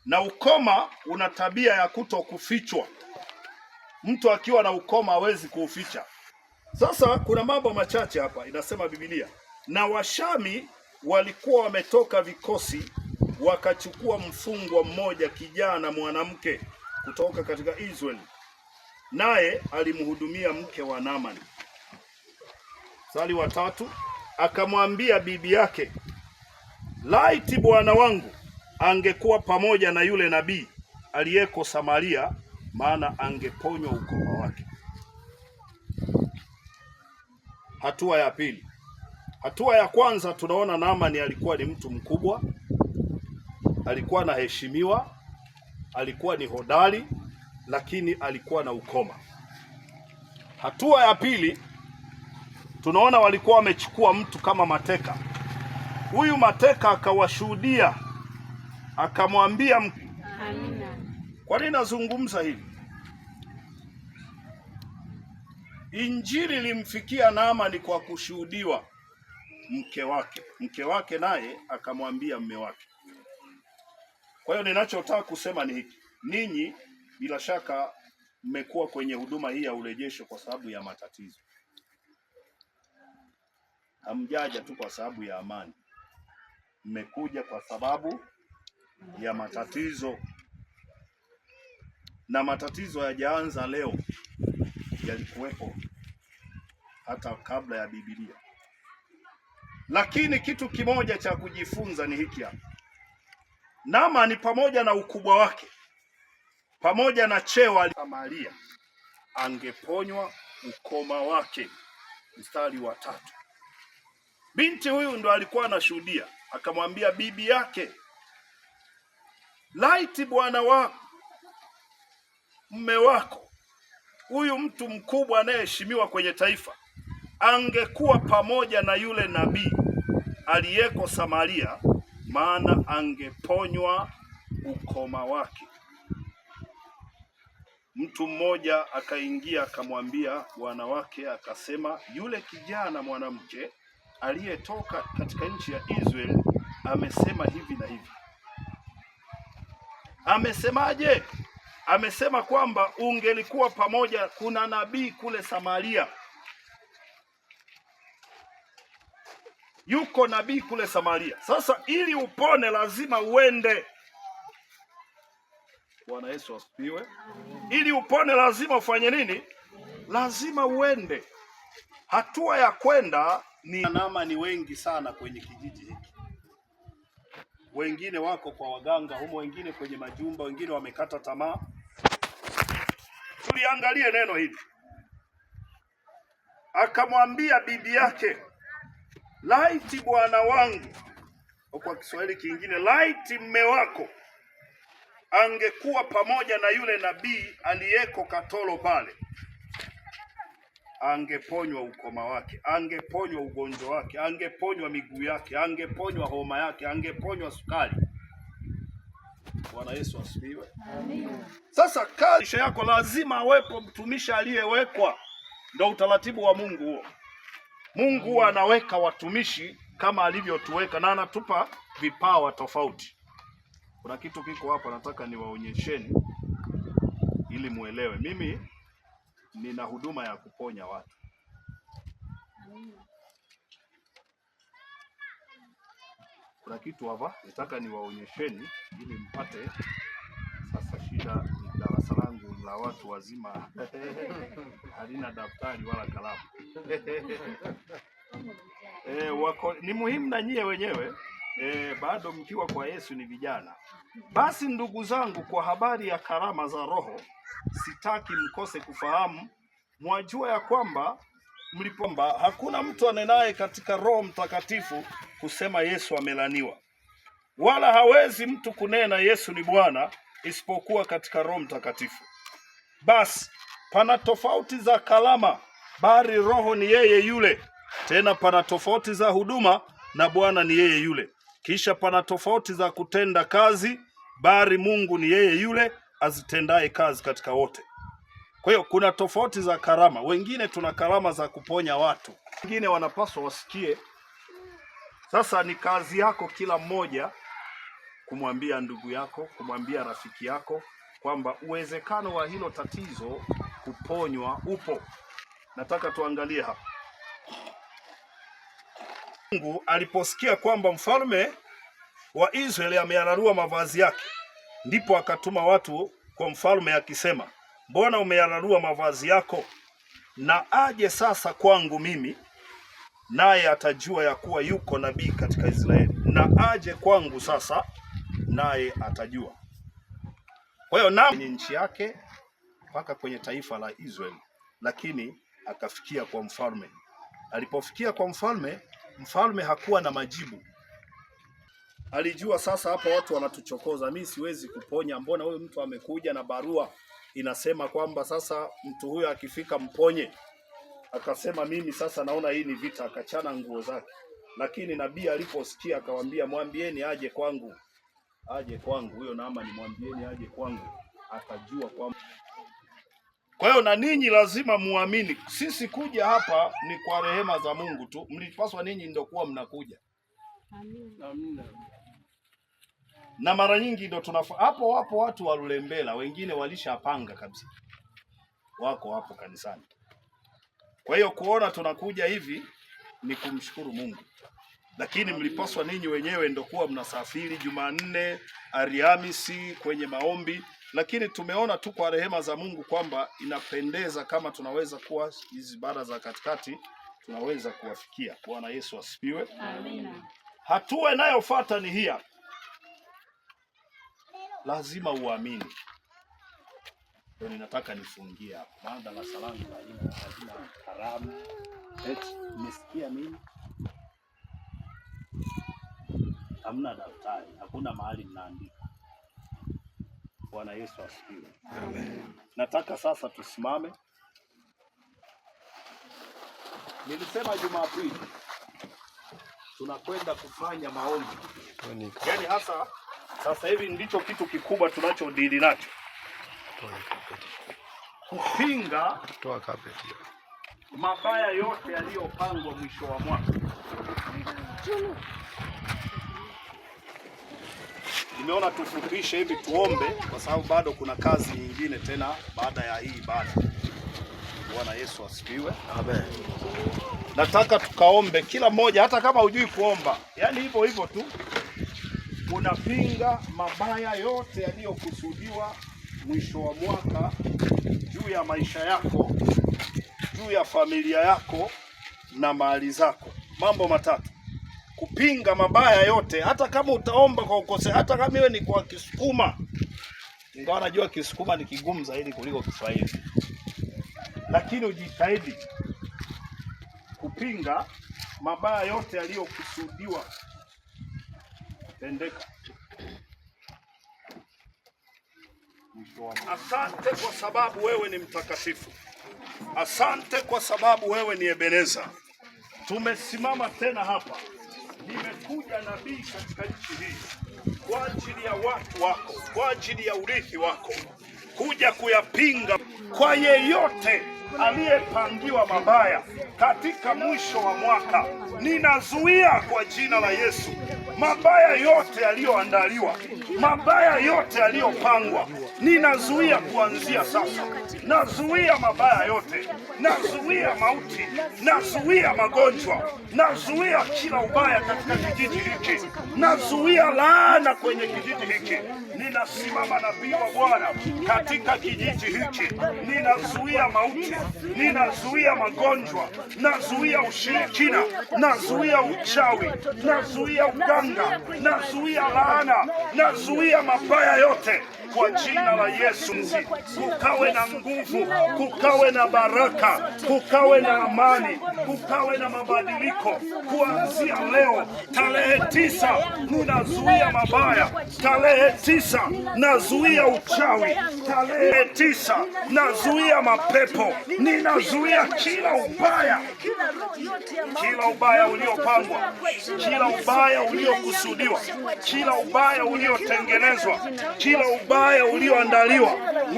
na ukoma una tabia ya kutokufichwa. Mtu akiwa na ukoma hawezi kuuficha. Sasa kuna mambo machache hapa inasema Biblia. Na Washami walikuwa wametoka vikosi wakachukua mfungwa mmoja kijana mwanamke kutoka katika Israeli, naye alimhudumia mke wa Naamani. Mstari wa 3, akamwambia bibi yake, laiti bwana wangu angekuwa pamoja na yule nabii aliyeko Samaria, maana angeponywa ukoma wake. Hatua ya pili. Hatua ya kwanza, tunaona Naamani alikuwa ni mtu mkubwa, alikuwa anaheshimiwa, alikuwa ni hodari, lakini alikuwa na ukoma. Hatua ya pili, tunaona walikuwa wamechukua mtu kama mateka. Huyu mateka akawashuhudia, akamwambia Amina. Kwa nini nazungumza hivi? Injili ilimfikia Naamani kwa kushuhudiwa mke wake. Mke wake naye akamwambia mume wake. Kwa hiyo ninachotaka kusema ni hiki. Ninyi bila shaka mmekuwa kwenye huduma hii ya urejesho kwa sababu ya matatizo. Hamjaja tu kwa sababu ya amani. Mmekuja kwa sababu ya matatizo. Na matatizo hayajaanza leo, yalikuwepo hata kabla ya Biblia. Lakini kitu kimoja cha kujifunza ni hiki hapa. Naamani pamoja na ukubwa wake, pamoja na cheo ali Samaria, angeponywa ukoma wake. Mstari wa 3. Binti huyu ndo alikuwa anashuhudia, akamwambia bibi yake, laiti bwana wako, mume wako, huyu mtu mkubwa anayeheshimiwa kwenye taifa, angekuwa pamoja na yule nabii aliyeko Samaria, maana angeponywa ukoma wake. Mtu mmoja akaingia akamwambia bwana wake, akasema, yule kijana mwanamke aliyetoka katika nchi ya Israeli amesema hivi na hivi. Amesemaje? Amesema kwamba ungelikuwa pamoja, kuna nabii kule Samaria. Yuko nabii kule Samaria. Sasa ili upone lazima uende. Bwana Yesu asifiwe. Ili upone lazima ufanye nini? Lazima uende. Hatua ya kwenda ni Naamani wengi sana kwenye kijiji hiki. Wengine wako kwa waganga humo, wengine kwenye majumba, wengine wamekata tamaa. Tuliangalie neno hili. Akamwambia bibi yake, laiti bwana wangu, kwa Kiswahili kingine, laiti mme wako angekuwa pamoja na yule nabii aliyeko Katoro pale, angeponywa ukoma wake, angeponywa ugonjwa wake, angeponywa miguu yake, angeponywa homa yake, angeponywa sukari. Bwana Yesu asifiwe. Amina. Sasa maisha yako lazima awepo mtumishi aliyewekwa. Ndio utaratibu wa Mungu huo. Mungu anaweka watumishi kama alivyotuweka, na anatupa vipawa tofauti. Kuna kitu kiko hapa nataka niwaonyesheni ili muelewe. Mimi nina huduma ya kuponya watu. Kuna kitu hapa nataka niwaonyesheni ili mpate. Sasa shida ni darasa langu la watu wazima halina daftari wala kalamu. Ni muhimu na nyie wenyewe bado mkiwa kwa Yesu ni vijana. Basi ndugu zangu, kwa habari ya karama za Roho sitaki mkose kufahamu. Mwajua ya kwamba mlipomba hakuna mtu anenaye katika Roho Mtakatifu kusema Yesu amelaniwa, wala hawezi mtu kunena Yesu ni Bwana isipokuwa katika Roho Mtakatifu. Basi pana tofauti za karama, bali Roho ni yeye yule. Tena pana tofauti za huduma, na Bwana ni yeye yule. Kisha pana tofauti za kutenda kazi, bali Mungu ni yeye yule azitendaye kazi katika wote. Kwa hiyo kuna tofauti za karama. Wengine tuna karama za kuponya watu, wengine wanapaswa wasikie. Sasa ni kazi yako kila mmoja kumwambia ndugu yako, kumwambia rafiki yako kwamba uwezekano wa hilo tatizo kuponywa upo. Nataka tuangalie hapa. Mungu aliposikia kwamba mfalme wa Israeli ameyararua mavazi yake, ndipo akatuma watu kwa mfalme akisema, mbona umeyararua mavazi yako? Na aje sasa kwangu mimi, naye atajua ya kuwa yuko nabii katika Israeli. Na aje kwangu sasa, naye atajua. Kwa hiyo na nchi yake mpaka kwenye taifa la Israeli, lakini akafikia kwa mfalme. Alipofikia kwa mfalme, mfalme hakuwa na majibu. Alijua sasa hapa watu wanatuchokoza, mimi siwezi kuponya. Mbona huyu mtu amekuja na barua inasema kwamba sasa mtu huyo akifika mponye? Akasema mimi sasa naona hii ni vita, akachana nguo zake. Lakini nabii aliposikia akamwambia, mwambieni aje kwangu. Aje kwangu huyo Naamani, mwambieni aje kwangu, atajua kwamba. Kwa hiyo na ninyi lazima muamini. Sisi kuja hapa ni kwa rehema za Mungu tu. Mlipaswa ninyi ndio kuwa mnakuja. Amina. Na mara nyingi ndio hapo. Wapo watu wa Lulembela, wengine walishapanga kabisa, wako hapo kanisani. Kwa hiyo kuona tunakuja hivi ni kumshukuru Mungu. Lakini mlipaswa ninyi wenyewe ndio kuwa mnasafiri Jumanne, Alhamisi kwenye maombi. Lakini tumeona tu kwa rehema za Mungu kwamba inapendeza kama tunaweza kuwa hizi bara za katikati tunaweza kuwafikia. Bwana Yesu asifiwe. Amina. Hatua inayofuata ni hii. Lazima uamini. Ndio ninataka nifungie hapo. Maana la salamu lazima karamu. Umesikia mimi? Hamna daftari, hakuna mahali mnaandika. Bwana Yesu asifiwe. Amen. Nataka sasa tusimame. Nilisema Jumapili tunakwenda kufanya maombi. Yaani hasa sasa hivi ndicho kitu kikubwa tunachodili nacho. Kupinga mabaya yote yaliyopangwa mwisho wa mwaka. Nimeona tufupishe hivi tuombe kwa sababu bado kuna kazi nyingine tena baada ya hii ibada. Bwana Yesu asifiwe. Amen. Nataka tukaombe kila mmoja, hata kama hujui kuomba. Yaani hivyo hivyo tu. Unapinga mabaya yote yaliyokusudiwa mwisho wa mwaka juu ya maisha yako, juu ya familia yako na mali zako. Mambo matatu. Kupinga mabaya yote, hata kama utaomba kwa ukose, hata kama iwe ni kwa Kisukuma. Ingawa najua Kisukuma ni kigumu zaidi kuliko Kiswahili. Lakini ujitahidi kupinga mabaya yote yaliyokusudiwa tendeka. Asante kwa sababu wewe ni mtakatifu. Asante kwa sababu wewe ni Ebeneza. Tumesimama tena hapa. Nimekuja nabii katika nchi hii kwa ajili ya watu wako, kwa ajili ya urithi wako, kuja kuyapinga kwa yeyote aliyepangiwa mabaya katika mwisho wa mwaka. Ninazuia kwa jina la Yesu mabaya yote yaliyoandaliwa, mabaya yote yaliyopangwa, ninazuia kuanzia sasa. Nazuia mabaya yote, nazuia mauti, nazuia magonjwa, nazuia kila ubaya katika kijiji hiki, nazuia laana kwenye kijiji hiki. Ninasimama nabii wa Bwana katika kijiji hiki, ninazuia mauti, ninazuia magonjwa, nazuia ushirikina, nazuia uchawi, nazuia uganga, nazuia laana, nazuia mabaya yote kwa jina la Yesu. Kukawe na nguvu, kukawe na baraka, kukawe na amani, kukawe na mabadiliko kuanzia leo. Tarehe 9 ninazuia mabaya, tarehe 9 nazuia uchawi, tarehe 9 nazuia mapepo, ninazuia kila ubaya, kila ubaya uliopangwa, kila ubaya uliokusudiwa, kila ubaya uliotengenezwa, kila ubaya ubaya ulioandaliwa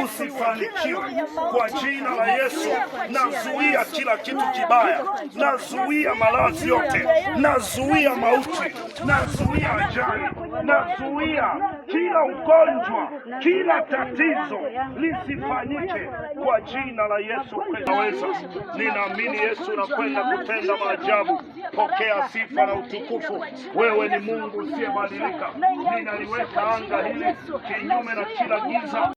usifanikiwe kwa jina la Yesu. Nazuia kila kitu kibaya, nazuia maradhi yote, nazuia mauti, nazuia ajali, nazuia kila ugonjwa, kila tatizo lisifanyike kwa jina la Yesu. Naweza, ninaamini Yesu nakwenda kutenda maajabu. Pokea sifa na utukufu. Wewe ni Mungu usiyebadilika. Ninaliweka anga hili kinyume na kila giza.